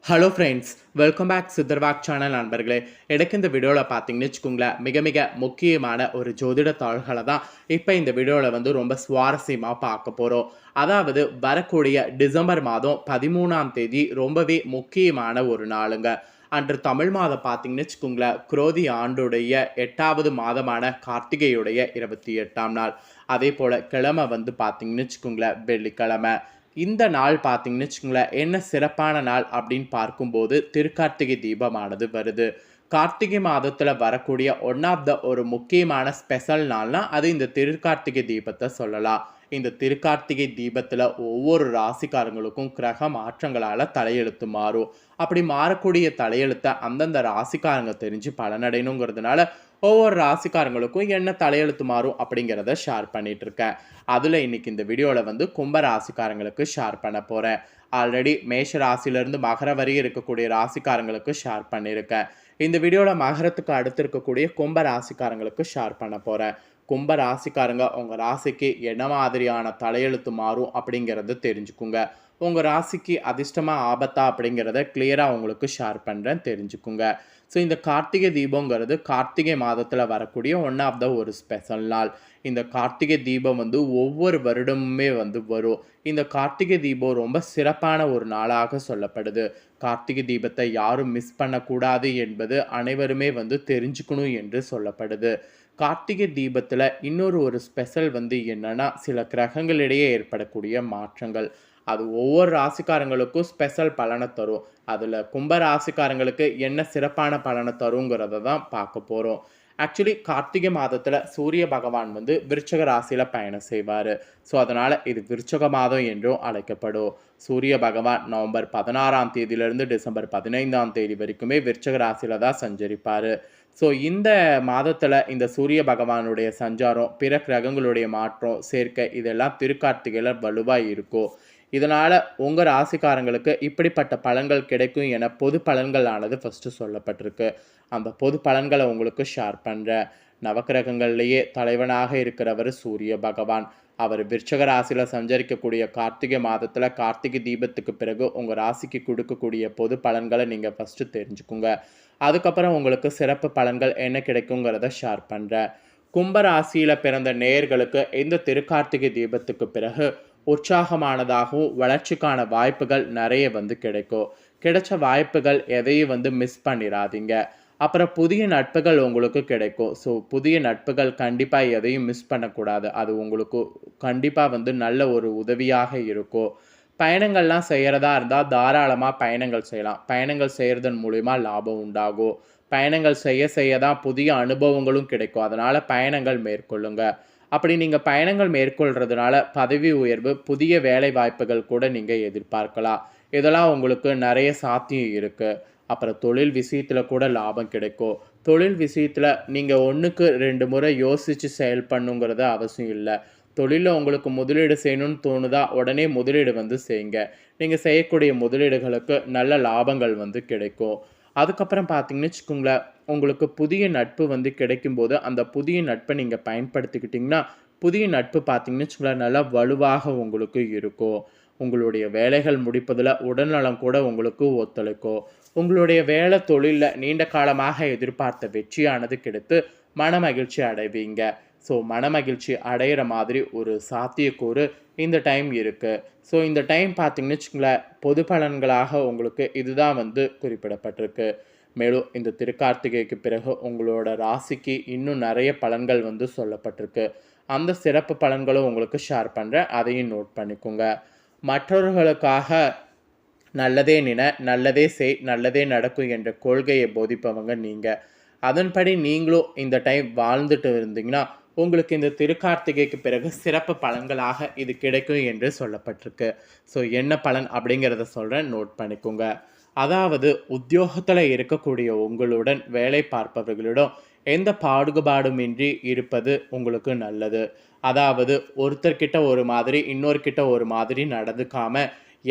Hello friends, welcome back Siddhar walk channel நண்பர்களே. எனக்கு இந்த வீடியோவில் பார்த்தீங்கன்னு வச்சுக்கோங்களேன், மிக மிக முக்கியமான ஒரு ஜோதிட தாள்களை தான் இப்போ இந்த வீடியோவில் ரொம்ப சுவாரஸ்யமாக பார்க்க போகிறோம். அதாவது வரக்கூடிய டிசம்பர் மாதம் 13ஆம் தேதி ரொம்பவே முக்கியமான ஒரு நாளுங்க. அன்று தமிழ் மாதம் பார்த்தீங்கன்னு வச்சுக்கோங்களேன், குரோதி ஆண்டுடைய 8வது மாதமான கார்த்திகையுடைய 28ஆம் நாள். அதே போல் கிழமை பார்த்தீங்கன்னு வச்சுக்கோங்களேன், வெள்ளிக்கிழமை. இந்த நாள் பார்த்தீங்கன்னு வச்சுக்கோங்களேன், என்ன சிறப்பான நாள் அப்படின்னு பார்க்கும்போது திருக்கார்த்திகை தீபமானது வருது. கார்த்திகை மாதத்தில் வரக்கூடிய ஒன் ஆஃப் த ஒரு முக்கியமான ஸ்பெஷல் நாள்னா அது இந்த திருக்கார்த்திகை தீபத்தை சொல்லலாம். இந்த திருக்கார்த்திகை தீபத்தில் ஒவ்வொரு ராசிக்காரங்களுக்கும் கிரக மாற்றங்களால் தலையெழுத்து மாறும். அப்படி மாறக்கூடிய தலையெழுத்தை அந்தந்த ராசிக்காரங்க தெரிஞ்சு பலனடையணுங்கிறதுனால ஒவ்வொரு ராசிக்காரங்களுக்கும் என்ன தலையெழுத்து மாறும் அப்படிங்கிறத ஷேர் பண்ணிட்டு இருக்கேன். அதில் இன்னைக்கு இந்த வீடியோவில் கும்ப ராசிக்காரங்களுக்கு ஷேர் பண்ண போகிறேன். ஆல்ரெடி மேஷ ராசியிலிருந்து மகர வரை இருக்கக்கூடிய ராசிக்காரங்களுக்கு ஷேர் பண்ணியிருக்கேன். இந்த வீடியோவில் மகரத்துக்கு அடுத்து இருக்கக்கூடிய கும்ப ராசிக்காரங்களுக்கு ஷேர் பண்ண போகிறேன். கும்ப ராசிக்காரங்க உங்கள் ராசிக்கு என்ன மாதிரியான தலையெழுத்து மாறும் அப்படிங்கிறத தெரிஞ்சுக்குங்க. உங்கள் ராசிக்கு அதிர்ஷ்டமாக ஆபத்தா அப்படிங்கிறத கிளியராக உங்களுக்கு ஷேர் பண்ணுறேன், தெரிஞ்சுக்குங்க. ஸோ இந்த கார்த்திகை தீபங்கிறது கார்த்திகை மாதத்தில் வரக்கூடிய ஒன் ஆஃப் த ஒரு ஸ்பெஷல் நாள். இந்த கார்த்திகை தீபம் ஒவ்வொரு வருடமுமே வரும். இந்த கார்த்திகை தீபம் ரொம்ப சிறப்பான ஒரு நாளாக சொல்லப்படுது. கார்த்திகை தீபத்தை யாரும் மிஸ் பண்ணக்கூடாது என்பது அனைவருமே தெரிஞ்சுக்கணும் என்று சொல்லப்படுது. கார்த்திகை தீபத்தில் இன்னொரு ஒரு ஸ்பெஷல் என்னன்னா, சில கிரகங்களிடையே ஏற்படக்கூடிய மாற்றங்கள் அது ஒவ்வொரு ராசிக்காரங்களுக்கும் ஸ்பெஷல் பலனை தரும். அதில் கும்ப ராசிக்காரங்களுக்கு என்ன சிறப்பான பலனை தருங்கிறத தான் பார்க்க போகிறோம். ஆக்சுவலி கார்த்திகை மாதத்தில் சூரிய பகவான் விருச்சக ராசியில் பயணம் செய்வார். ஸோ அதனால் இது விருச்சக மாதம் என்றும் அழைக்கப்படும். சூரிய பகவான் நவம்பர் 16ஆம் தேதியிலிருந்து டிசம்பர் 15ஆம் தேதி வரைக்குமே விருச்சக ராசியில் தான் சஞ்சரிப்பார். ஸோ இந்த மாதத்தில் இந்த சூரிய பகவானுடைய சஞ்சாரம், பிற கிரகங்களுடைய மாற்றம், சேர்க்கை இதெல்லாம் திருக்கார்த்திகையில் வலுவாக இருக்கும். இதனால் உங்கள் ராசிக்காரங்களுக்கு இப்படிப்பட்ட பலன்கள் கிடைக்கும் என பொது பலன்களானது ஃபஸ்ட்டு சொல்லப்பட்டிருக்கு. அந்த பொது பலன்களை உங்களுக்கு ஷேர் பண்ணுறேன். நவக்கிரகங்கள்லேயே தலைவனாக இருக்கிறவர் சூரிய பகவான். அவர் விருச்சக ராசியில் சஞ்சரிக்கக்கூடிய கார்த்திகை மாதத்தில் கார்த்திகை தீபத்துக்கு பிறகு உங்கள் ராசிக்கு கொடுக்கக்கூடிய பொது பலன்களை நீங்கள் ஃபஸ்ட்டு தெரிஞ்சுக்குங்க. அதுக்கப்புறம் உங்களுக்கு சிறப்பு பலன்கள் என்ன கிடைக்குங்கிறத ஷேர் பண்ணுறேன். கும்ப ராசியில் பிறந்த நேயர்களுக்கு இந்த திருக்கார்த்திகை தீபத்துக்கு பிறகு உற்சாகமானதாகவும் வளர்ச்சிக்கான வாய்ப்புகள் நிறைய கிடைக்கும். கிடைச்ச வாய்ப்புகள் எதையும் மிஸ் பண்ணிடாதீங்க. அப்புறம் புதிய நட்புகள் உங்களுக்கு கிடைக்கும். ஸோ புதிய நட்புகள் கண்டிப்பாக எதையும் மிஸ் பண்ணக்கூடாது. அது உங்களுக்கு கண்டிப்பாக நல்ல ஒரு உதவியாக இருக்கும். பயணங்கள்லாம் செய்கிறதா இருந்தால் தாராளமாக பயணங்கள் செய்யலாம். பயணங்கள் செய்கிறதன் மூலிமா லாபம் உண்டாகும். பயணங்கள் செய்ய செய்ய தான் புதிய அனுபவங்களும் கிடைக்கும். அதனால் பயணங்கள் மேற்கொள்ளுங்க. அப்படி நீங்கள் பயணங்கள் மேற்கொள்கிறதுனால பதவி உயர்வு, புதிய வேலை வாய்ப்புகள் கூட நீங்கள் எதிர்பார்க்கலாம். இதெல்லாம் உங்களுக்கு நிறைய சாத்தியம் இருக்குது. அப்புறம் தொழில் விஷயத்தில் கூட லாபம் கிடைக்கும். தொழில் விஷயத்தில் நீங்கள் 1க்கு 2 முறை யோசித்து செயல்படணுங்கிறது அவசியம் இல்லை. தொழிலில் உங்களுக்கு முதலீடு செய்யணும்னு தோணுதா, உடனே முதலீடு செய்யுங்க. நீங்கள் செய்யக்கூடிய முதலீடுகளுக்கு நல்ல லாபங்கள் கிடைக்கும். அதுக்கப்புறம் பார்த்தீங்கன்னு வச்சுக்கோங்களேன், உங்களுக்கு புதிய நட்பு கிடைக்கும்போது அந்த புதிய நட்பை நீங்கள் பயன்படுத்திக்கிட்டிங்கன்னா, புதிய நட்பு பார்த்தீங்கன்னு வச்சுக்கோங்களேன் நல்லா வலுவாக உங்களுக்கு இருக்கும். உங்களுடைய வேலைகள் முடிப்பதில் உடல்நலம் கூட உங்களுக்கு ஒத்துழைக்கும். உங்களுடைய வேலை தொழிலில் நீண்ட காலமாக எதிர்பார்த்த வெற்றியானது கிடைத்து மனமகிழ்ச்சி அடைவீங்க. ஸோ மனமகிழ்ச்சி அடையிற மாதிரி ஒரு சாத்தியக்கூறு இந்த டைம் இருக்குது. ஸோ இந்த டைம் பார்த்தீங்கன்னு வச்சுக்கோங்களேன், பொது பலன்களாக உங்களுக்கு இதுதான் குறிப்பிடப்பட்டிருக்கு. மேலும் இந்த திருக்கார்த்திகைக்கு பிறகு உங்களோட ராசிக்கு இன்னும் நிறைய பலன்கள் சொல்லப்பட்டிருக்கு. அந்த சிறப்பு பலன்களும் உங்களுக்கு ஷேர் பண்ணுறேன், அதையும் நோட் பண்ணிக்கோங்க. மற்றவர்களுக்காக நல்லதே நின, நல்லதே செய், நல்லதே நடக்கும் என்ற கொள்கையை போதிப்பவங்க நீங்கள். அதன்படி நீங்களும் இந்த டைம் வாழ்ந்துட்டு இருந்தீங்கன்னா உங்களுக்கு இந்த திருக்கார்த்திகைக்கு பிறகு சிறப்பு பலன்களாக இது கிடைக்கும் என்று சொல்லப்பட்டிருக்கு. ஸோ என்ன பலன் அப்படிங்கிறத சொல்கிறேன், நோட் பண்ணிக்கோங்க. அதாவது உத்தியோகத்தில் இருக்கக்கூடிய உங்களுடன் வேலை பார்ப்பவர்களிடம் எந்த பாகுபாடுமின்றி இருப்பது உங்களுக்கு நல்லது. அதாவது ஒருத்தர்கிட்ட ஒரு மாதிரி இன்னொருக்கிட்ட ஒரு மாதிரி நடந்துக்காம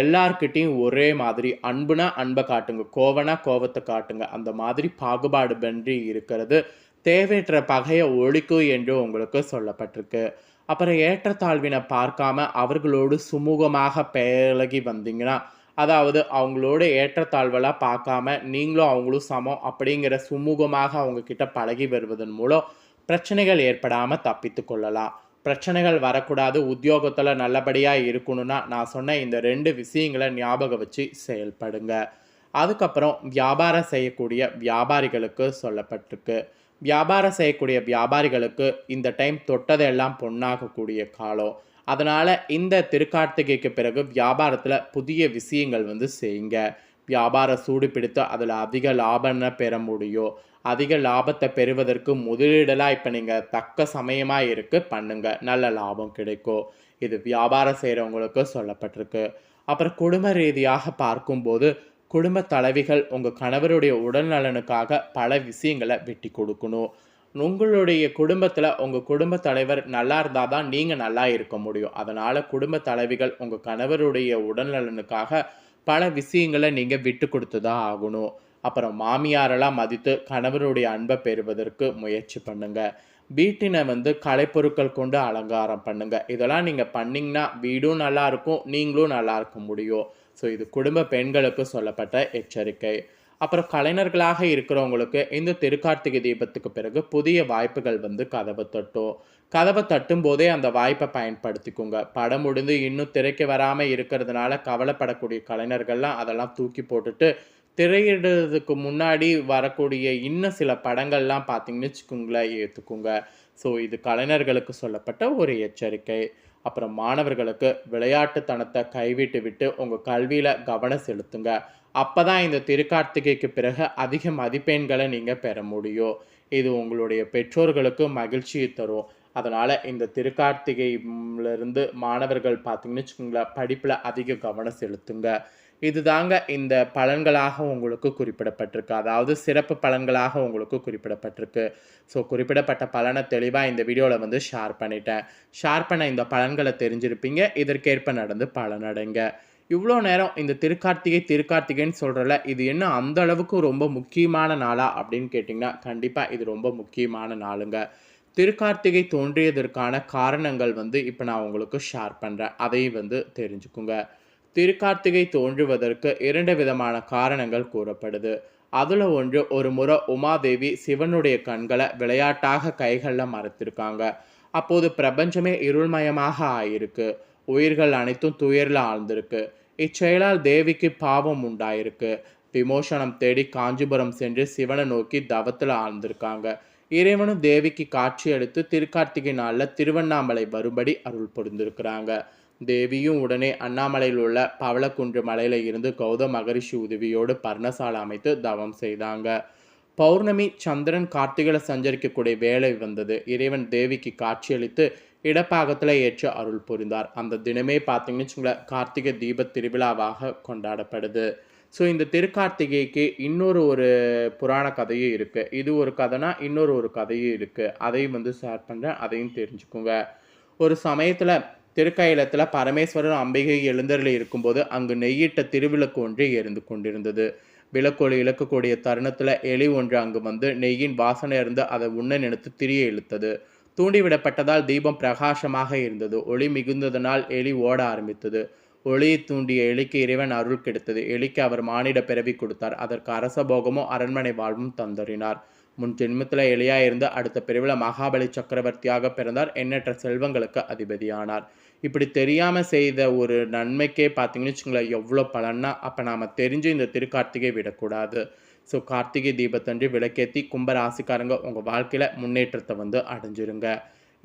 எல்லார்கிட்டையும் ஒரே மாதிரி, அன்புனா அன்பை காட்டுங்க, கோவனா கோவத்தை காட்டுங்க. அந்த மாதிரி பாகுபாடு பன்றி இருக்கிறது தேவையற்ற பகையை ஒழிக்கும் என்று உங்களுக்கு சொல்லப்பட்டிருக்கு. அப்புறம் ஏற்றத்தாழ்வினை பார்க்காம அவர்களோடு சுமூகமாக பழகி வந்தீங்கன்னா அதாவது அவங்களோட ஏற்றத்தாழ்வெல்லாம் பார்க்காம நீங்களும் அவங்களும் சமம் அப்படிங்கிற சுமூகமாக அவங்க கிட்ட பழகி வருவதன் மூலம் பிரச்சனைகள் ஏற்படாம தப்பித்து கொள்ளலாம். பிரச்சனைகள் வரக்கூடாது, உத்தியோகத்துல நல்லபடியா இருக்கணும்னா, நான் சொன்ன இந்த 2 விஷயங்கள ஞாபகம் வச்சு செயல்படுங்க. அதுக்கப்புறம் வியாபாரம் செய்யக்கூடிய வியாபாரிகளுக்கு சொல்லப்பட்டிருக்கு. வியாபாரம் செய்யக்கூடிய வியாபாரிகளுக்கு இந்த டைம் தொட்டதெல்லாம் பொன்னாகக்கூடிய காலம். அதனால இந்த திருக்கார்த்திகைக்கு பிறகு வியாபாரத்துல புதிய விஷயங்கள் வந்து செய்யுங்க. வியாபாரம் சூடு பிடித்து அதில அதிக லாபம்னா பெற முடியும். அதிக லாபத்த பெறுவதற்கு முதலீடெல்லாம் இப்ப நீங்க தக்க சமயமா இருக்கு. பண்ணுங்க. நல்ல லாபம் கிடைக்கும். இது வியாபாரம் செய்றவங்களுக்கு சொல்லப்பட்டிருக்கு. அப்புறம் குடும்ப ரீதியாக பார்க்கும்போது, குடும்ப தலைவிகள் உங்க கணவருடைய உடல் நலனுக்காக பல விஷயங்கள விட்டு கொடுக்கணும். உங்களுடைய குடும்பத்தில உங்க குடும்ப தலைவர் நல்லா இருந்தா தான் நீங்க நல்லா இருக்க முடியும். அதனால குடும்ப தலைவிகள் உங்க கணவருடைய உடல் நலனுக்காக பல விஷயங்கள நீங்க விட்டு குடுத்து தான் ஆகணும். அப்புறம் மாமியாரெல்லாம் மதித்து கணவருடைய அன்ப பெறுவதற்கு முயற்சி பண்ணுங்க. வீட்டின வந்து கலைப்பொருட்கள் கொண்டு அலங்காரம் பண்ணுங்க. இதெல்லாம் நீங்க பண்ணீங்கன்னா, வீடும் நல்லாருக்கும், நீங்களும் நல்லா இருக்க முடியும். ஸோ இது குடும்ப பெண்களுக்கு சொல்லப்பட்ட எச்சரிக்கை. அப்புறம் கலைஞர்களாக இருக்கிறவங்களுக்கு இந்த திருக்கார்த்திகை தீபத்துக்கு பிறகு புதிய வாய்ப்புகள் வந்து கதவ தட்டும். கதவ தட்டும்போதே அந்த வாய்ப்பை பயன்படுத்திக்கோங்க. படம் முடிந்து இன்னும் திரைக்கு வராம இருக்கிறதுனால கவலைப்படக்கூடிய கலைஞர்கள்லாம் அதெல்லாம் தூக்கி போட்டுட்டு, திரையிடுறதுக்கு முன்னாடி வரக்கூடிய இன்னும் சில படங்கள்லாம் பார்த்தீங்கன்னு வச்சுக்கோங்களேன், ஏத்துக்குங்க. ஸோ இது கலைஞர்களுக்கு சொல்லப்பட்ட ஒரு எச்சரிக்கை. அப்புறம் மாணவர்களுக்கு விளையாட்டுத்தனத்த கைவிட்டு விட்டு உங்க கல்வியில கவனம் செலுத்துங்க. அப்பதான் இந்த திருக்கார்த்திகைக்கு பிறகு அதிக மதிப்பெண்கள நீங்க பெற முடியும். இது உங்களுடைய பெற்றோர்களுக்கு மகிழ்ச்சியை தரும். அதனால இந்த திருக்கார்த்திகையிலிருந்து மாணவர்கள் பார்த்தீங்கன்னு வச்சுக்கோங்களேன், படிப்புல அதிக கவனம் செலுத்துங்க. இதுதாங்க இந்த பலன்களாக உங்களுக்கு குறிப்பிடப்பட்டிருக்கு. அதாவது சிறப்பு பலன்களாக உங்களுக்கு குறிப்பிடப்பட்டிருக்கு. ஸோ குறிப்பிடப்பட்ட பலன தெளிவா இந்த வீடியோல வந்து ஷேர் பண்ணிட்டேன். ஷேர் பண்ண இந்த பலன்கள தெரிஞ்சிருப்பீங்க. இதற்கேற்ப நடந்து பலனடைங்க. இவ்ளோ நேரம் இந்த திருக்கார்த்திகை, திருக்கார்த்திகைன்னு சொல்றோம்ல, இது என்ன அந்த அளவுக்கு ரொம்ப முக்கியமான நாளா அப்படின்னு கேட்டீங்கன்னா, கண்டிப்பா இது ரொம்ப முக்கியமான நாளுங்க. திருக்கார்த்திகை தோன்றியதற்கான காரணங்கள் வந்து இப்ப நான் உங்களுக்கு ஷேர் பண்றேன். அதையும் வந்து தெரிஞ்சுக்குங்க. திருக்கார்த்திகை தோன்றுவதற்கு 2 விதமான காரணங்கள் கூறப்படுது. அதுல ஒன்று, ஒரு முறை உமாதேவி சிவனுடைய கண்கள விளையாட்டாக கைகள்ல மறைத்திருக்காங்க. அப்போது பிரபஞ்சமே இருள்மயமாக ஆயிருக்கு. உயிர்கள் அனைத்தும் துயர்ல ஆழ்ந்திருக்கு. இச்செயலால் தேவிக்கு பாவம் உண்டாயிருக்கு. விமோசனம் தேடி காஞ்சிபுரம் சென்று சிவனை நோக்கி தவத்துல ஆழ்ந்திருக்காங்க. இறைவனும் தேவிக்கு காட்சியளித்து திருக்கார்த்திகை நாள்ல திருவண்ணாமலை வரும்படி அருள் புரிந்திருக்கிறாங்க. தேவியும் உடனே அண்ணாமலையில் உள்ள பவளக்குன்று மலையில இருந்து கௌதம மகரிஷி உதவியோடு பர்ணசாலை அமைத்து தவம் செய்தாங்க. பௌர்ணமி சந்திரன் கார்த்திகையில சஞ்சரிக்கக்கூடிய வேலை வந்தது. இறைவன் தேவிக்கு காட்சியளித்து இடப்பாகத்துல ஏற்று அருள் புரிந்தார். அந்த தினமே பார்த்தீங்கன்னு வச்சுக்கோங்களேன், கார்த்திகை தீப திருவிழாவாக கொண்டாடப்படுது. ஸோ இந்த திருக்கார்த்திகைக்கு இன்னொரு புராண கதையும் இருக்கு. இது ஒரு கதைனா இன்னொரு கதையும் இருக்கு. அதையும் வந்து ஷேர் பண்றேன். அதையும் தெரிஞ்சுக்கோங்க. ஒரு சமயத்துல திருக்கயிலத்துல பரமேஸ்வரன் அம்பிகை எழுந்தருளி இருக்கும்போது அங்கு நெய்யிட்ட திருவிளக்கு ஒன்று எரிந்து கொண்டிருந்தது. விளக்கொளி இழக்கக்கூடிய தருணத்துல எலி ஒன்று அங்கு வந்து நெய்யின் வாசனை இருந்து அதை உண்ண நினைத்து திரியை இழுத்தது. தூண்டிவிடப்பட்டதால் தீபம் பிரகாசமாக இருந்தது. ஒளி மிகுந்ததனால் எலி ஓட ஆரம்பித்தது. ஒளியை தூண்டிய எலிக்கு இறைவன் அருள் கிடைத்தது. எலிக்கு அவர் மானிட பிறவி கொடுத்தார். அதற்கு அரச போகமும் அரண்மனை வாழ்வும் தந்தறினார். முன் ஜென்மத்தில் எலியா இருந்து அடுத்த பிரிவில் மகாபலி சக்கரவர்த்தியாக பிறந்தார். எண்ணற்ற செல்வங்களுக்கு அதிபதியானார். இப்படி தெரியாம செய்த ஒரு நன்மைக்கே பார்த்தீங்கன்னு வச்சுங்களேன், எவ்வளோ பலன்னா, அப்போ நாம தெரிஞ்சு இந்த திருக்கார்த்திகை விடக்கூடாது. ஸோ கார்த்திகை தீபத்தன்று விளக்கேற்றி கும்ப ராசிக்காரங்க உங்கள் வாழ்க்கையில் முன்னேற்றத்தை வந்து அடைஞ்சிருங்க.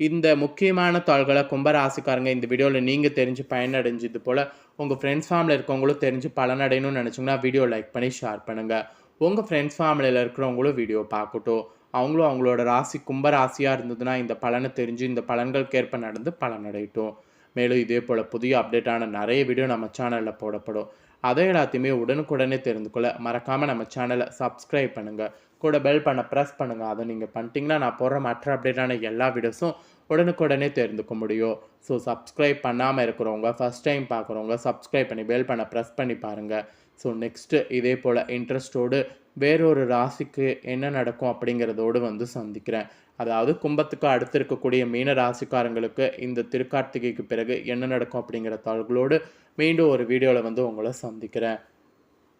இந்த முக்கியமான தாள்களை கும்ப ராசிக்காரங்க இந்த வீடியோவில் நீங்கள் தெரிஞ்சு பயனடைஞ்சது போல் உங்கள் ஃப்ரெண்ட்ஸ் ஃபேமிலியில் இருக்கவங்களும் தெரிஞ்சு பலனடையணும்னு நினச்சிங்கன்னா வீடியோ லைக் பண்ணி ஷேர் பண்ணுங்கள். உங்கள் ஃப்ரெண்ட்ஸ் ஃபேமிலியில் இருக்கிறவங்களும் வீடியோ பார்க்கட்டும். அவங்களும் அவங்களோட ராசி கும்ப ராசியாக இருந்ததுன்னா இந்த பலனை தெரிஞ்சு இந்த பலன்களுக்கேற்ப நடந்து பலனடையட்டும். மேலும் இதே போல் புதிய அப்டேட்டான நிறைய வீடியோ நம்ம சேனலில் போடப்படும். அதை எல்லாத்தையுமே உடனுக்குடனே தெரிந்து கொள்ள மறக்காமல் நம்ம சேனலை சப்ஸ்கிரைப் பண்ணுங்கள். கூட பெல் பண்ண ப்ரெஸ் பண்ணுங்கள். அதை நீங்கள் பண்ணிட்டீங்கன்னா நான் போடுற மற்ற அப்டேட்டான எல்லா வீடியோஸும் உடனுக்குடனே தெரிந்துக்க முடியும். ஸோ சப்ஸ்கிரைப் பண்ணாமல் இருக்கிறவங்க, ஃபஸ்ட் டைம் பார்க்குறவங்க சப்ஸ்கிரைப் பண்ணி பெல் பண்ண ப்ரெஸ் பண்ணி பாருங்கள். ஸோ நெக்ஸ்ட்டு இதே போல் இன்ட்ரெஸ்ட்டோடு வேறொரு ராசிக்கு என்ன நடக்கும் அப்படிங்கிறதோடு வந்து சந்திக்கிறேன். அதாவது கும்பத்துக்கு அடுத்து இருக்கக்கூடிய மீன ராசிக்காரங்களுக்கு இந்த திருக்கார்த்திகைக்கு பிறகு என்ன நடக்கும் அப்படிங்கிற தாள்களோடு மீண்டும் ஒரு வீடியோவில் வந்து உங்களை சந்திக்கிறேன்.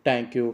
Thank you.